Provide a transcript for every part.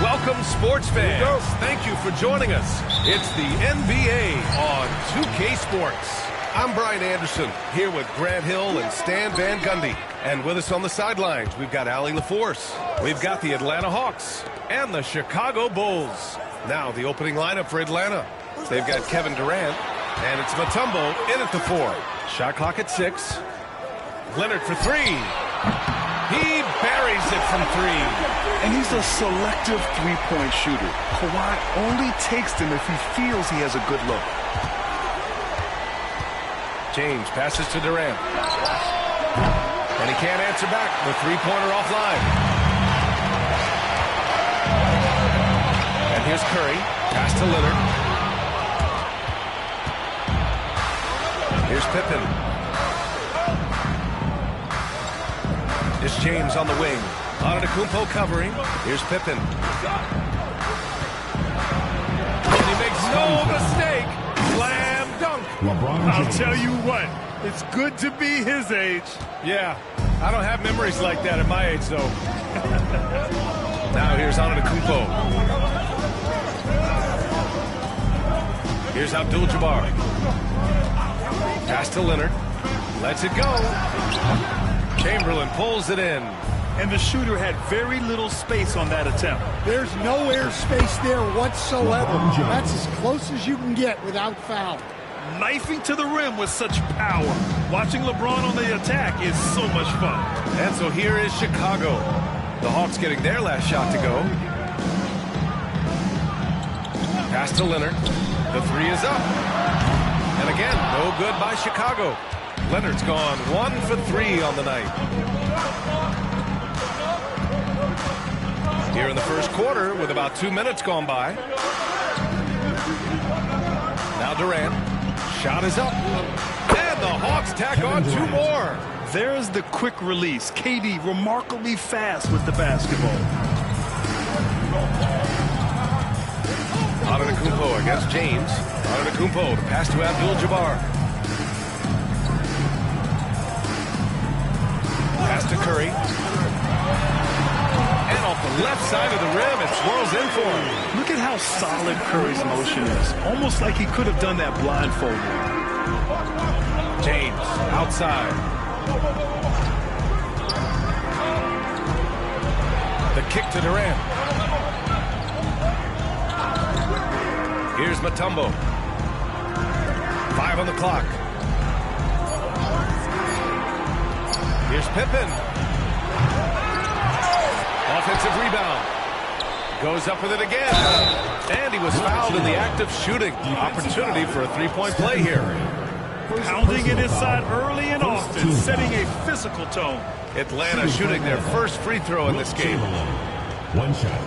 Welcome, sports fans. Thank you for joining us. It's the NBA on 2K Sports. I'm Brian Anderson, here with Grant Hill and Stan Van Gundy. And with us on the sidelines, we've got Allie LaForce. We've got the Atlanta Hawks and the Chicago Bulls. Now, the opening lineup for Atlanta. They've got Kevin Durant, and it's Mutombo in at the 4. Shot clock at 6. Leonard for 3. He buries it from 3. And he's a selective three-point shooter. Kawhi only takes them if he feels he has a good look. James passes to Durant. And he can't answer back. The three-pointer offline. And here's Curry. Pass to Leonard. Here's Pippen. It's James on the wing. Antetokounmpo covering. Here's Pippen. And he makes no mistake. Slam dunk. I'll tell you what, it's good to be his age. Yeah, I don't have memories like that at my age, though. Now here's Antetokounmpo. Here's Abdul-Jabbar. Pass to Leonard. Lets it go. Chamberlain pulls it in. And the shooter had very little space on that attempt. There's no air space there whatsoever. That's as close as you can get without foul. Knifing to the rim with such power. Watching LeBron on the attack is so much fun. And so here is Chicago. The Hawks getting their last shot to go. Pass to Leonard. The 3 is up. And again, no good by Chicago. Leonard's gone 1 for 3 on the night. Here in the first quarter with about 2 minutes gone by. Now Durant. Shot is up. And the Hawks tack on 2 more. There's the quick release. KD remarkably fast with the basketball. Antetokounmpo against James. Antetokounmpo, the pass to Abdul-Jabbar. Pass to Curry. And off the left side of the rim, it swirls in for him. Look at how solid Curry's motion is. Almost like he could have done that blindfolded. James, outside. The kick to Durant. Here's Mutombo. 5 on the clock. Here's Pippen. Offensive rebound. Goes up with it again. And he was fouled in the act of shooting. Opportunity for a three-point play here. Pounding it inside early and often, setting a physical tone. Atlanta shooting their first free throw in this game. One shot.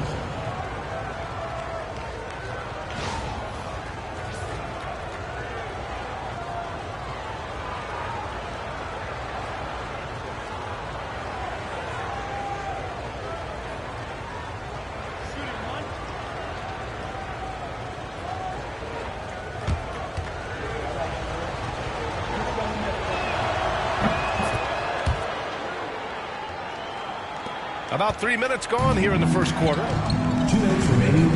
About 3 minutes gone here in the first quarter. 2 minutes remaining.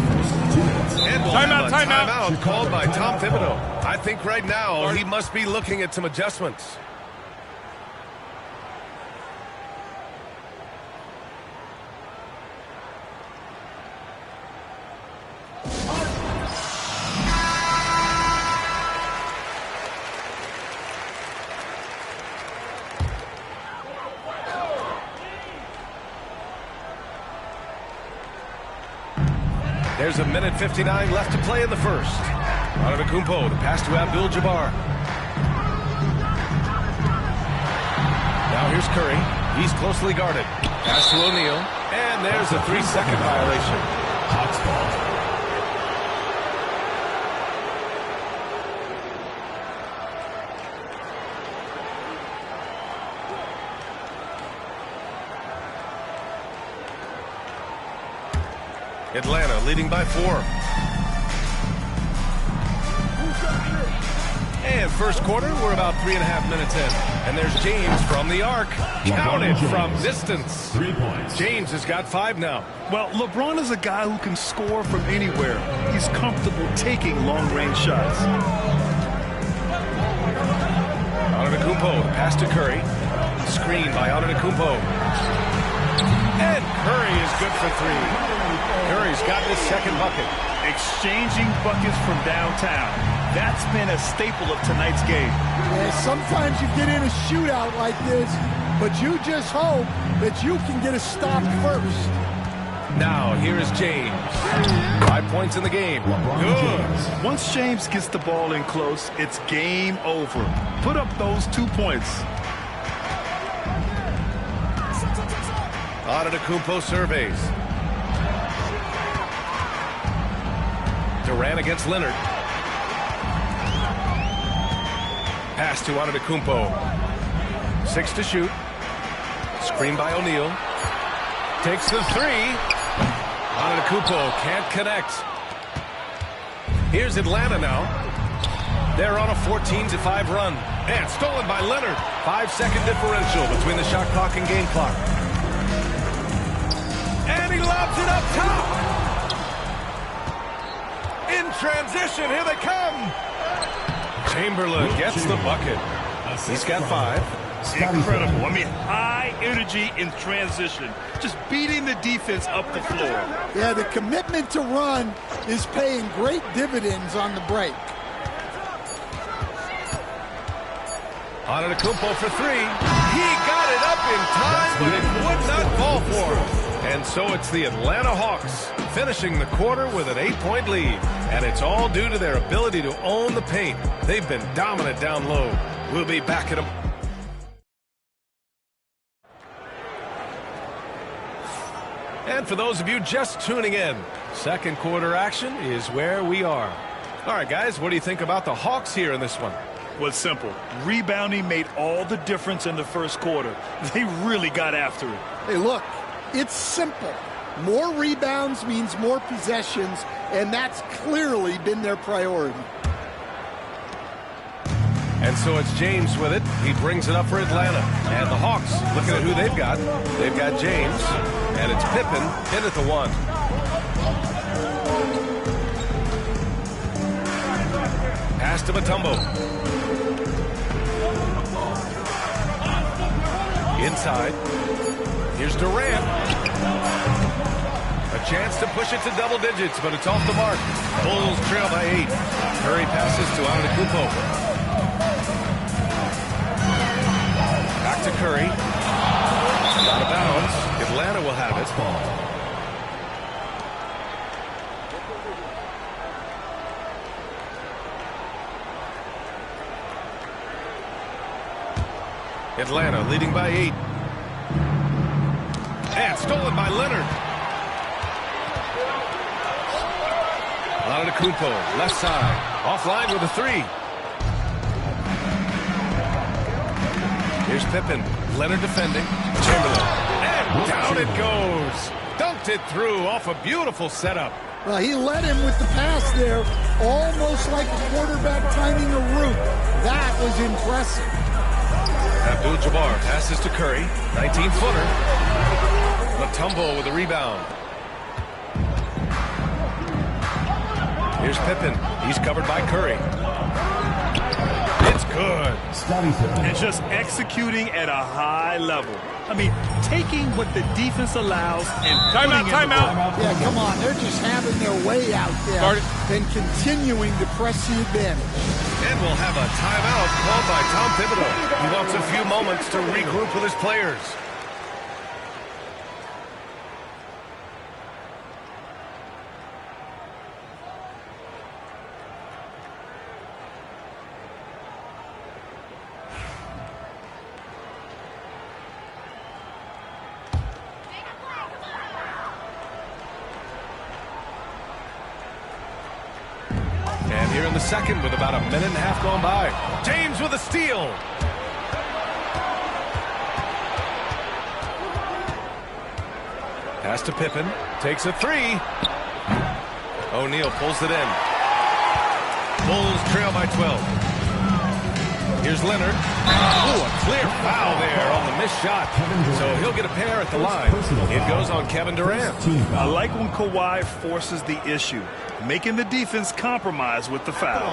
And we'll have a timeout called by Tom Thibodeau. I think right now he must be looking at some adjustments. There's a minute 59 left to play in the first. Antetokounmpo, the pass to Abdul-Jabbar. Now here's Curry. He's closely guarded. Pass to O'Neal. And there's a 3-second violation. Hawks ball. Atlanta leading by 4. And first quarter, we're about 3.5 minutes in. And there's James from the arc. Counted from distance. 3 points. James has got 5 now. Well, LeBron is a guy who can score from anywhere. He's comfortable taking long-range shots. Antetokounmpo, the pass to Curry. Screen by Antetokounmpo. And Curry is good for 3. Curry's got his second bucket. Exchanging buckets from downtown. That's been a staple of tonight's game. Yeah, sometimes you get in a shootout like this, but you just hope that you can get a stop first. Now, here is James. 5 points in the game. Good. Once James gets the ball in close, it's game over. Put up those 2 points. Antetokounmpo surveys. Durant against Leonard. Pass to Antetokounmpo. 6 to shoot. Screen by O'Neal. Takes the 3. Antetokounmpo can't connect. Here's Atlanta now. They're on a 14-5 run. And stolen by Leonard. 5-second differential between the shot clock and game clock. And he lobs it up top. In transition, here they come. Chamberlain gets the bucket. He's got 5. Incredible. I mean, high energy in transition. Just beating the defense up the floor. Yeah, the commitment to run is paying great dividends on the break. Antetokounmpo for 3. He got it up in time, but it would not fall for him. And so it's the Atlanta Hawks finishing the quarter with an 8-point lead. And it's all due to their ability to own the paint. They've been dominant down low. We'll be back at them. And for those of you just tuning in, second quarter action is where we are. All right, guys, what do you think about the Hawks here in this one? Was simple. Rebounding made all the difference in the first quarter. They really got after it. Hey, look, it's simple. More rebounds means more possessions, and that's clearly been their priority. And so it's James with it. He brings it up for Atlanta. And the Hawks, looking at who they've got. They've got James, and it's Pippen in at the 1. Pass to Mutombo. Inside. Here's Durant. A chance to push it to double digits, but it's off the mark. Bulls trail by 8. Curry passes to Antetokounmpo. Back to Curry. Out of bounds. Atlanta will have it. Atlanta leading by 8. And stolen by Leonard. Antetokounmpo, left side. Offline with a 3. Here's Pippen. Leonard defending. Chamberlain. And down it goes. Dunked it through off a beautiful setup. Well, he led him with the pass there, almost like a quarterback timing a route. That was impressive. Abdul-Jabbar passes to Curry. 19-footer. Mutombo with the rebound. Here's Pippen. He's covered by Curry. It's good. And just executing at a high level. I mean, taking what the defense allows and Timeout. Yeah, come on. They're just having their way out there and continuing to press the advantage. And we'll have a timeout called by Tom Thibodeau. He wants a few moments to regroup with his players. And here in the second with about a minute and a half gone by. James with a steal. Pass to Pippen. Takes a three. O'Neal pulls it in. Bulls trail by 12. Here's Leonard. Oh, a clear foul there on the missed shot. So he'll get a pair at the line. It goes on Kevin Durant. I like when Kawhi forces the issue, making the defense compromise with the foul.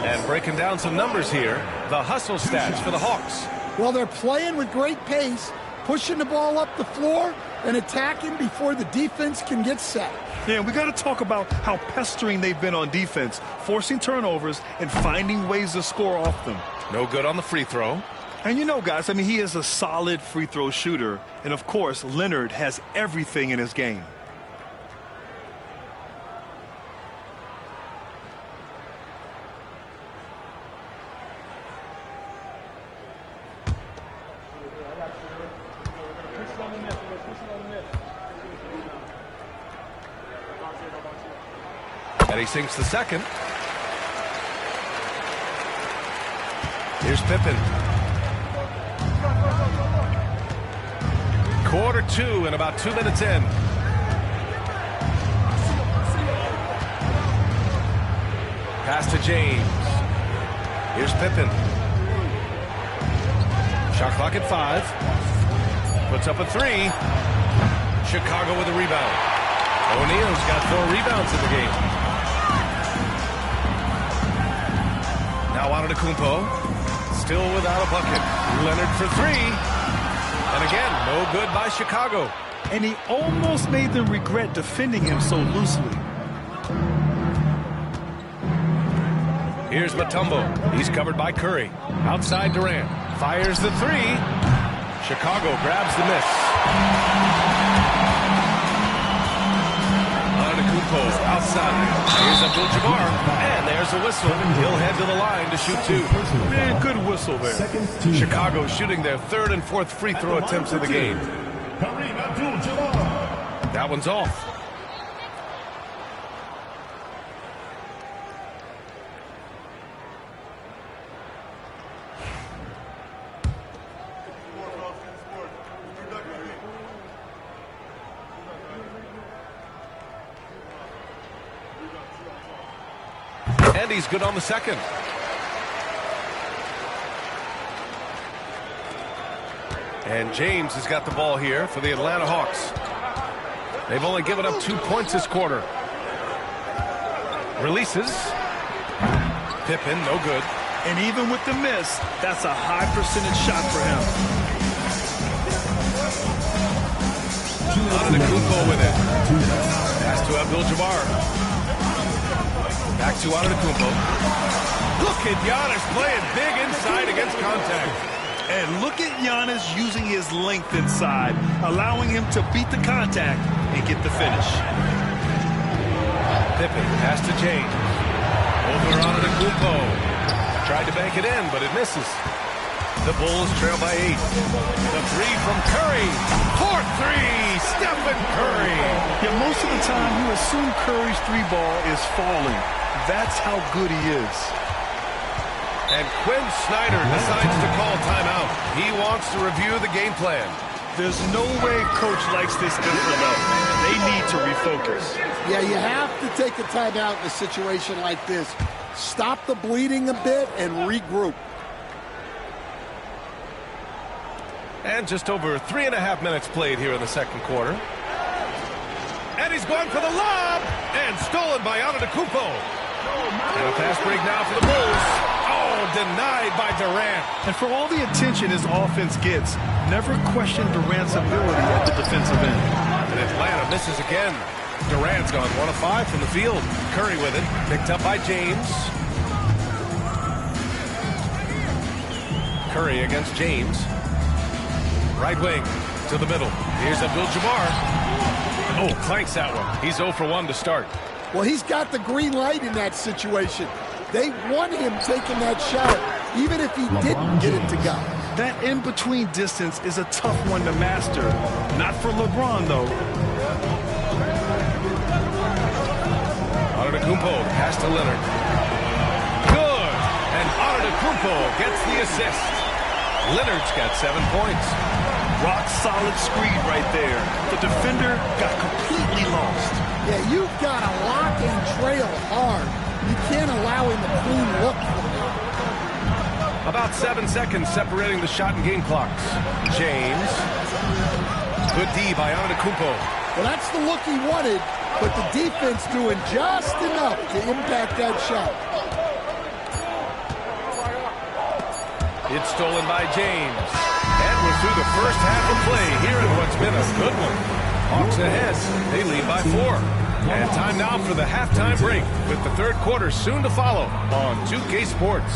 And breaking down some numbers here, the hustle stats for the Hawks. Well, they're playing with great pace, pushing the ball up the floor and attacking before the defense can get set. Yeah, we got to talk about how pestering they've been on defense, forcing turnovers and finding ways to score off them. No good on the free throw. And you know, guys, I mean, he is a solid free throw shooter. And, of course, Leonard has everything in his game. And he sinks the second. Here's Pippen. Quarter two and about 2 minutes in. Pass to James. Here's Pippen. Shot clock at 5. Puts up a three. Chicago with a rebound. O'Neal's got 4 rebounds in the game. Now Antetokounmpo. Still without a bucket. Leonard for 3. And again, no good by Chicago. And he almost made them regret defending him so loosely. Here's Mutombo. He's covered by Curry. Outside Durant. Fires the 3. Chicago grabs the miss. Antetokounmpo outside. Here's Abdul-Jabbar. And there's a whistle. He'll head to the line to shoot 2. Man, good whistle there. Chicago shooting their 3rd and 4th free throw attempts of the game. That one's off. And he's good on the second. And James has got the ball here for the Atlanta Hawks. They've only given up 2 points this quarter. Releases. Pippen, no good. And even with the miss, that's a high percentage shot for him. Antetokounmpo with it. Pass to Abdul-Jabbar. Back to Antetokounmpo. Look at Giannis playing big inside against contact. And look at Giannis using his length inside, allowing him to beat the contact and get the finish. Pippen, pass to James. Over Antetokounmpo. Tried to bank it in, but it misses. The Bulls trail by 8. The 3 from Curry. 4-3, Stephen Curry. Yeah, most of the time you assume Curry's 3-ball is falling. That's how good he is. And Quinn Snyder decides to call timeout. He wants to review the game plan. There's no way coach likes this effort up. They need to refocus. Yeah, you have to take a timeout in a situation like this. Stop the bleeding a bit and regroup. And just over 3.5 minutes played here in the second quarter. And he's going for the lob. And stolen by Antetokounmpo. And a fast break now for the Bulls. Oh, denied by Durant. And for all the attention his offense gets, never question Durant's ability at the defensive end. And Atlanta misses again. Durant's gone 1 of 5 from the field. Curry with it. Picked up by James. Curry against James. Right wing to the middle. Here's Abdul-Jabbar. Oh, clanks that one. He's 0 for 1 to start. Well, he's got the green light in that situation. They want him taking that shot, even if he didn't get it to go. That in-between distance is a tough one to master. Not for LeBron, though. Antetokounmpo pass to Leonard. Good! And Antetokounmpo gets the assist. Leonard's got 7 points. Rock-solid screen right there. The defender got completely lost. Yeah, you've got to lock and trail hard. You can't allow him a clean look from there. About 7 seconds separating the shot and game clocks. James. Good D by Antetokounmpo. Well, that's the look he wanted, but the defense doing just enough to impact that shot. It's stolen by James. And we're through the first half of play here in what's been a good one. Hawks ahead. They lead by 4. And time now for the halftime break with the third quarter soon to follow on 2K Sports.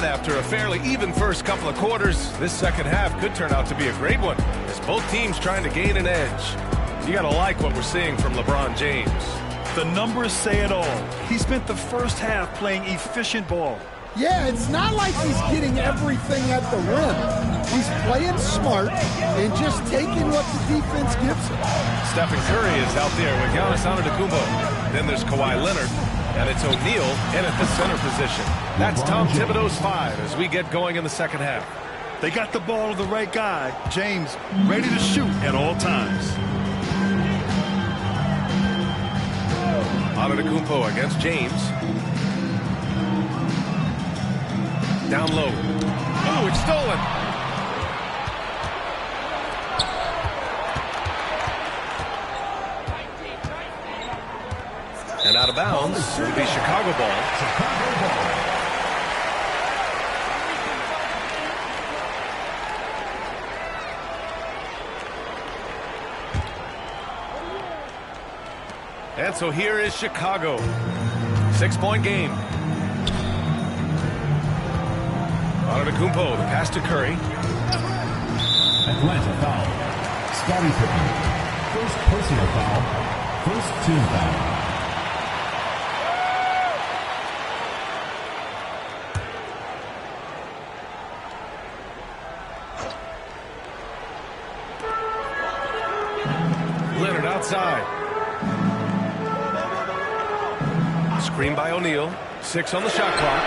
After a fairly even first couple of quarters, this second half could turn out to be a great one as both teams trying to gain an edge. You gotta like what we're seeing from LeBron James. The numbers say it all. He spent the first half playing efficient ball. Yeah, it's not like he's getting everything at the rim. He's playing smart and just taking what the defense gives him. Stephen Curry is out there with Giannis Antetokounmpo. Then there's Kawhi Leonard. And it's O'Neal in at the center position. That's Tom Thibodeau's 5 as we get going in the second half. They got the ball to the right guy, James, ready to shoot at all times. Antetokounmpo against James. Down low. Oh, it's stolen. And out of bounds, it'll be Chicago ball. And so here is Chicago. 6-point game. Antetokounmpo, the pass to Curry. Atlanta foul. Scottie Pippen. First personal foul. First team foul. Leonard outside. Screen by O'Neal. 6 on the shot clock.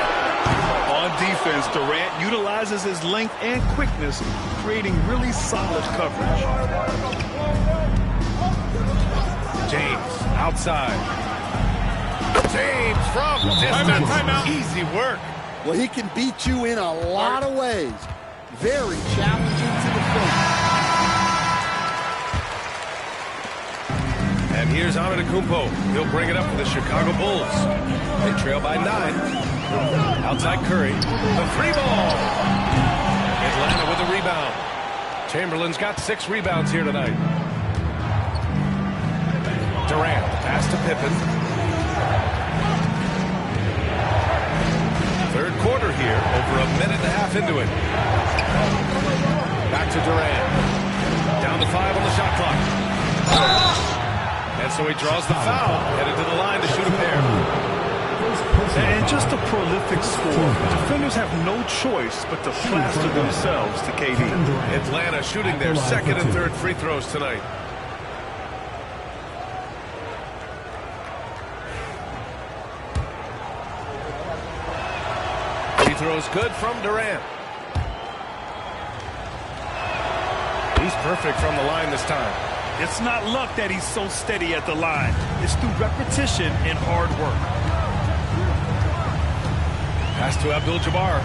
On defense, Durant utilizes his length and quickness, creating really solid coverage. James outside. James from distance. Timeout. Easy work. Well, he can beat you in a lot of ways. Very challenging to defend. And Here's Antetokounmpo. He'll bring it up for the Chicago Bulls. They trail by 9. Outside Curry. The free ball. Atlanta with the rebound. Chamberlain's got 6 rebounds here tonight. Durant, pass to Pippen. Third quarter here, over a minute and a half into it. Back to Durant. Down to 5 on the shot clock. And so he draws the foul, headed to the line to shoot a pair. And just a prolific score. Defenders have no choice but to plaster themselves to KD. Atlanta shooting their second and third free throws tonight. Free throws good from Durant. He's perfect from the line this time. It's not luck that he's so steady at the line. It's through repetition and hard work. Pass to Abdul-Jabbar.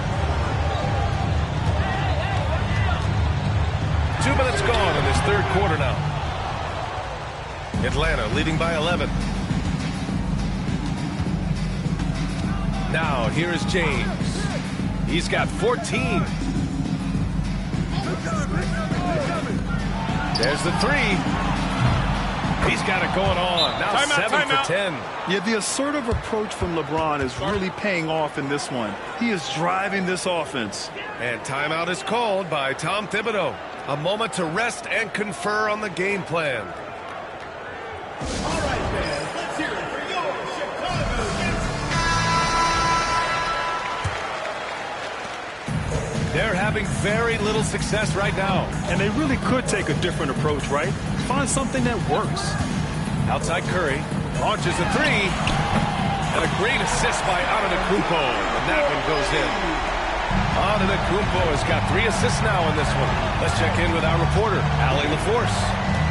2 minutes gone in this third quarter now. Atlanta leading by 11. Now here is James. He's got 14. There's the 3. He's got it going on. Now 7 for 10. Yeah, the assertive approach from LeBron is really paying off in this one. He is driving this offense. And timeout is called by Tom Thibodeau. A moment to rest and confer on the game plan. All right, fans, let's hear it for your Chicago Bulls. They're having very little success right now. And they really could take a different approach, right? Find something that works. Outside Curry. Launches a 3. And a great assist by Antetokounmpo. And that one goes in. Antetokounmpo has got 3 assists now in this one. Let's check in with our reporter, Allie LaForce.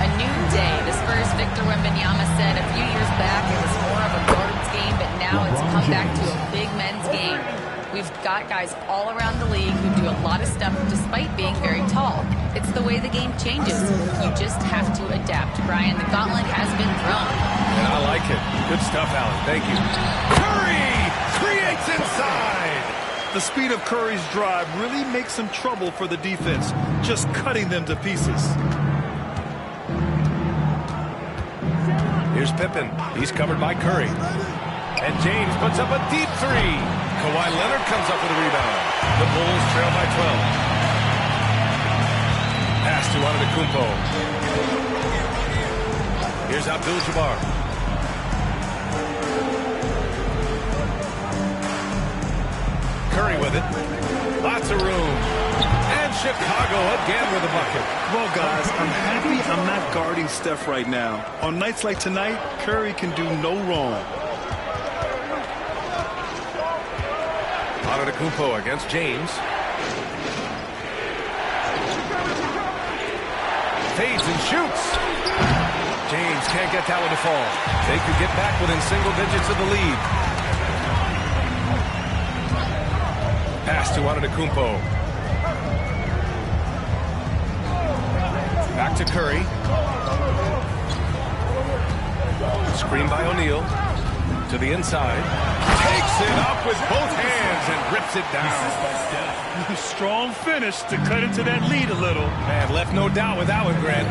A new day. The Spurs' Victor Wembanyama said a few years back it was more of a guards game, but now it's come back to a big men's game. We've got guys all around the league who do a lot of stuff despite being very tall. It's the way the game changes. You just have to adapt. Brian, the gauntlet has been thrown. And I like it. Good stuff, Allen. Thank you. Curry creates inside. The speed of Curry's drive really makes some trouble for the defense, just cutting them to pieces. Here's Pippen. He's covered by Curry. And James puts up a deep 3. Kawhi Leonard comes up with a rebound. The Bulls trail by 12. Pass to Antetokounmpo. Here's Abdul-Jabbar. Curry with it. Lots of room. And Chicago again with a bucket. Well, guys, I'm happy I'm not guarding Steph right now. On nights like tonight, Curry can do no wrong. Antetokounmpo against James. Fades and shoots. James can't get that one to fall. They could get back within single digits of the lead. Pass to Antetokounmpo. Back to Curry. Screen by O'Neal. To the inside. Takes it up with both hands and rips it down. Strong finish to cut into that lead a little. Man, left no doubt with that one, Grant.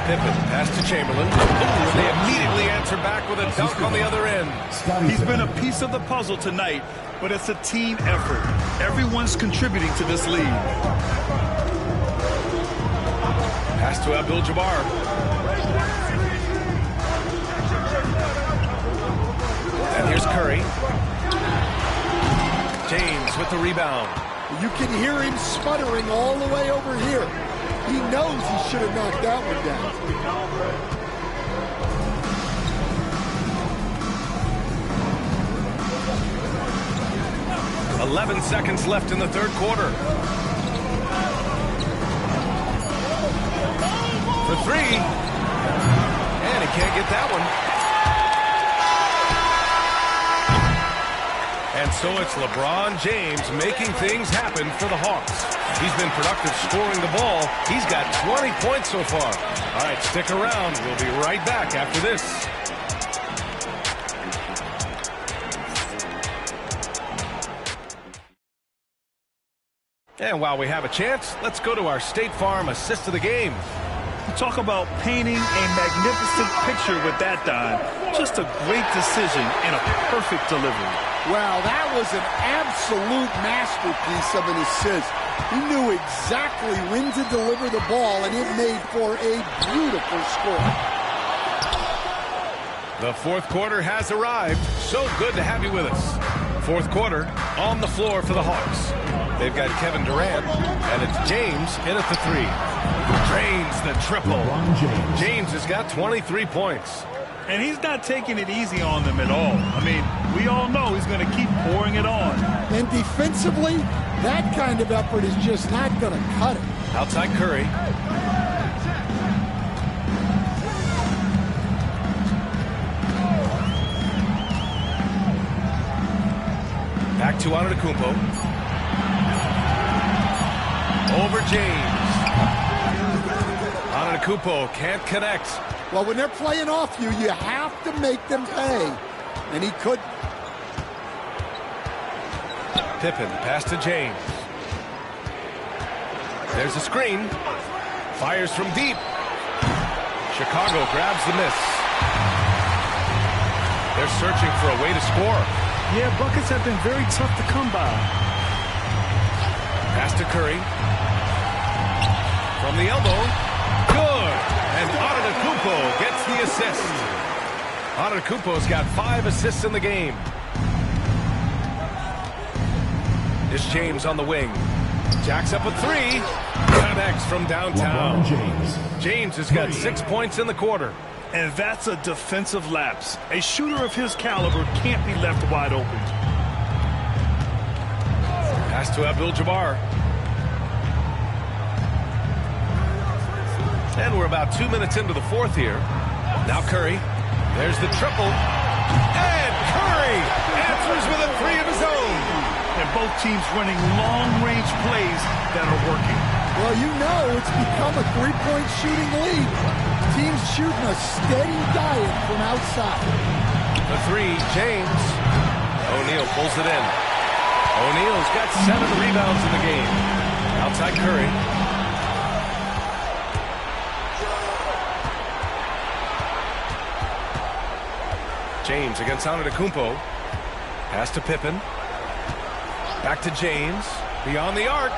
Pippen, pass to Chamberlain. Ooh, they immediately answer back with a dunk on the other end. He's been a piece of the puzzle tonight, but it's a team effort. Everyone's contributing to this lead. Pass to Abdul-Jabbar. And here's Curry. James with the rebound. You can hear him sputtering all the way over here. He knows he should have knocked that one down. 11 seconds left in the third quarter. For 3. And he can't get that one. And so it's LeBron James making things happen for the Hawks. He's been productive scoring the ball. He's got 20 points so far. All right, stick around. We'll be right back after this. And while we have a chance, let's go to our State Farm assist of the game. You talk about painting a magnificent picture with that dime. Just a great decision and a perfect delivery. Well, that was an absolute masterpiece of an assist. He knew exactly when to deliver the ball, and it made for a beautiful score. The fourth quarter has arrived. So good to have you with us. Fourth quarter on the floor for the Hawks. They've got Kevin Durant, and it's James in at the three. Drains the triple. James has got 23 points. And he's not taking it easy on them at all. I mean, we all know he's going to keep pouring it on. And defensively, that kind of effort is just not going to cut it. Outside Curry. Back to Antetokounmpo. Over James. Antetokounmpo can't connect. Well, when they're playing off you, you have to make them pay. And he could. Pippen, pass to James. There's a screen. Fires from deep. Chicago grabs the miss. They're searching for a way to score. Yeah, buckets have been very tough to come by. Pass to Curry. From the elbow. Good. And Antetokounmpo gets the assist. Antetokounmpo's got 5 assists in the game. It's James on the wing. Jacks up a 3. Connects from downtown. James has got 6 points in the quarter. And that's a defensive lapse. A shooter of his caliber can't be left wide open. Pass to Abdul-Jabbar. And we're about 2 minutes into the fourth here. Now Curry. There's the triple. And Curry answers with a 3 of his own. And both teams running long-range plays that are working. Well, you know it's become a three-point shooting league. Teams shooting a steady diet from outside. The 3, James. O'Neal pulls it in. O'Neal's got 7 rebounds in the game. Outside Curry. James against Antetokounmpo. Pass to Pippen. Back to James. Beyond the arc.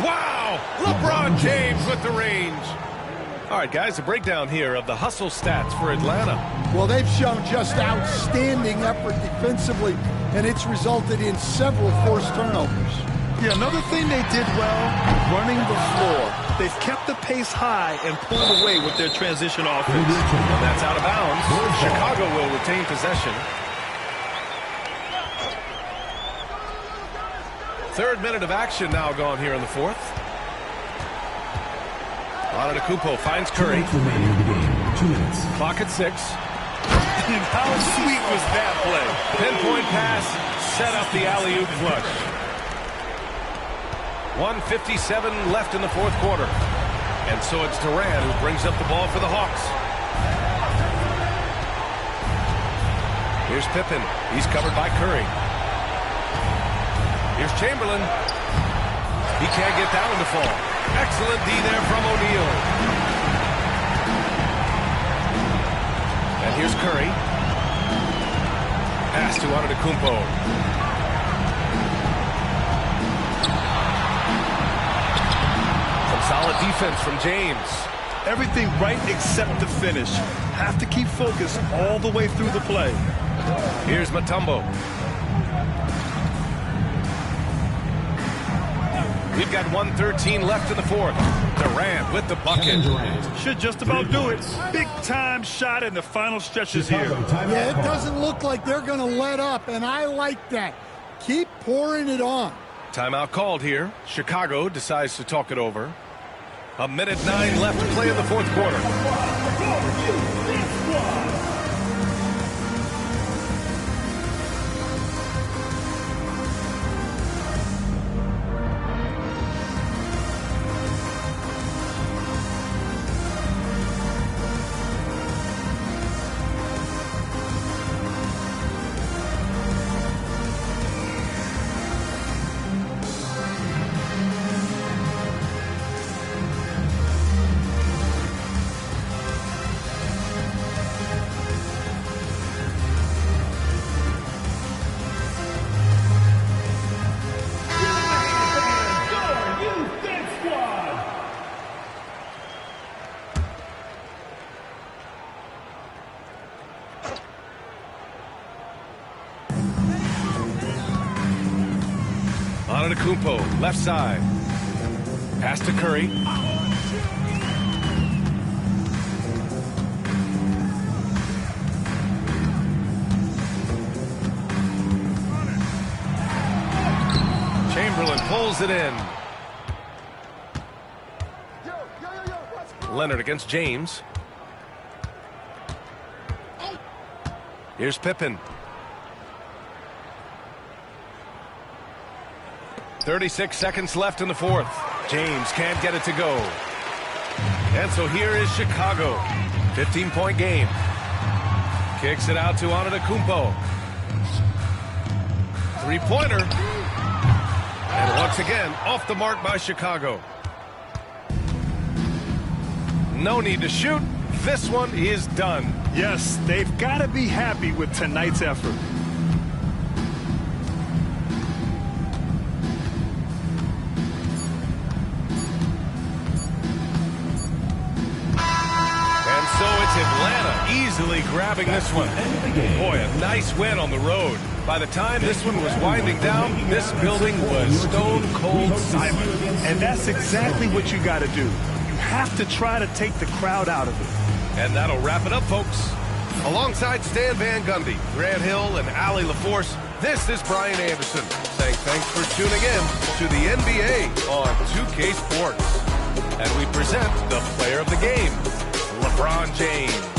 Wow! LeBron James with the range. All right, guys, a breakdown here of the hustle stats for Atlanta. Well, they've shown just outstanding effort defensively, and it's resulted in several forced turnovers. Yeah, another thing they did well, running the floor. They've kept the pace high and pulled away with their transition offense. And that's out of bounds. Chicago will retain possession. Third minute of action now gone here in the fourth. Antetokounmpo finds Curry. 2 minutes. Clock at 6. And how sweet was that play? Pinpoint pass, set up the alley-oop flush. 1:57 left in the fourth quarter. And so it's Durant who brings up the ball for the Hawks. Here's Pippen. He's covered by Curry. Here's Chamberlain. He can't get that one to fall. Excellent D there from O'Neal. And here's Curry. Pass to Antetokounmpo. Solid defense from James. Everything right except the finish. Have to keep focused all the way through the play. Here's Mutombo. We've got 1:13 left in the fourth. Durant with the bucket. Should just about do it. Big time shot in the final stretches here. Yeah, it doesn't look like they're going to let up, and I like that. Keep pouring it on. Timeout called here. Chicago decides to talk it over. 1:09 left to play in the fourth quarter. Antetokounmpo, left side. Pass to Curry. Chamberlain pulls it in. Leonard against James. Here's Pippen. 36 seconds left in the fourth. James can't get it to go. And so here is Chicago. 15-point game. Kicks it out to Antetokounmpo. Three-pointer. And once again, off the mark by Chicago. No need to shoot. This one is done. Yes, they've got to be happy with tonight's effort. And so it's Atlanta easily grabbing this one. Boy, a nice win on the road. By the time this one was winding down, this building was stone cold silent. And that's exactly what you got to do. You have to try to take the crowd out of it. And that'll wrap it up, folks. Alongside Stan Van Gundy, Grant Hill, and Allie LaForce, this is Brian Anderson saying thanks for tuning in to the NBA on 2K Sports. And we present the player of the game, LeBron James.